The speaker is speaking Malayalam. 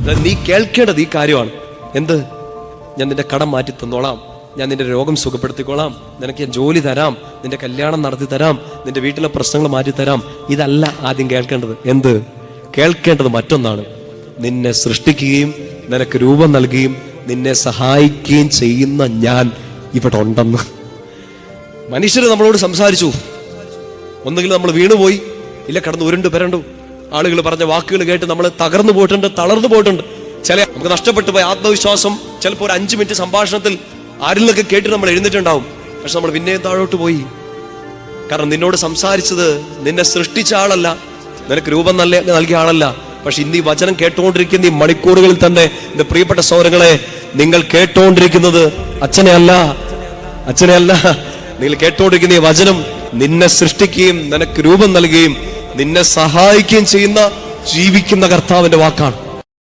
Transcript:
നീ കേൾക്കേണ്ടത് ഈ കാര്യമാണ്. എന്ത്? ഞാൻ നിന്റെ കടം മാറ്റി തന്നോളാം, ഞാൻ നിന്റെ രോഗം സുഖപ്പെടുത്തിക്കോളാം, നിനക്ക് ഞാൻ ജോലി തരാം, നിന്റെ കല്യാണം നടത്തി തരാം, നിന്റെ വീട്ടിലെ പ്രശ്നങ്ങൾ മാറ്റി തരാം. ഇതല്ല ആദ്യം കേൾക്കേണ്ടത്. എന്ത്? കേൾക്കേണ്ടത് മറ്റൊന്നാണ്. നിന്നെ സൃഷ്ടിക്കുകയും നിനക്ക് രൂപം നൽകുകയും നിന്നെ സഹായിക്കുകയും ചെയ്യുന്ന ഞാൻ ഇവിടെ ഉണ്ടെന്ന്. മനുഷ്യർ നമ്മളോട് സംസാരിച്ചു, ഒന്നുകിൽ നമ്മൾ വീണുപോയി, ഇല്ല കടന്ന് ഉരുണ്ട് പെരണ്ടു. ആളുകൾ പറഞ്ഞ വാക്കുകൾ കേട്ട് നമ്മൾ തകർന്നു പോയിട്ടുണ്ട്, തളർന്നു പോയിട്ടുണ്ട്. ചില നമുക്ക് നഷ്ടപ്പെട്ടു പോയ ആത്മവിശ്വാസം ചിലപ്പോൾ ഒരു 5 മിനിറ്റ് സംഭാഷണത്തിൽ ആരിൽ നിന്നൊക്കെ കേട്ട് നമ്മൾ എഴുന്നേറ്റുണ്ടാവും. പക്ഷെ നമ്മൾ പിന്നെയും താഴോട്ട് പോയി. കാരണം നിന്നോട് സംസാരിച്ചത് നിന്നെ സൃഷ്ടിച്ച ആളല്ല, നിനക്ക് രൂപം നൽകിയ ആളല്ല. പക്ഷെ ഇന്ന് ഈ വചനം കേട്ടുകൊണ്ടിരിക്കുന്ന ഈ മണിക്കൂറുകളിൽ തന്നെ എന്റെ പ്രിയപ്പെട്ട സഹോദരങ്ങളെ, നിങ്ങൾ കേട്ടുകൊണ്ടിരിക്കുന്നത് അച്ഛനെ അല്ല. നിങ്ങൾ കേട്ടുകൊണ്ടിരിക്കുന്ന ഈ വചനം നിന്നെ സൃഷ്ടിക്കുകയും നിനക്ക് രൂപം നൽകുകയും നിന്നെ സഹായിക്കുകയും ചെയ്യുന്ന ജീവിക്കുന്ന കർത്താവിന്റെ വാക്കാണ്.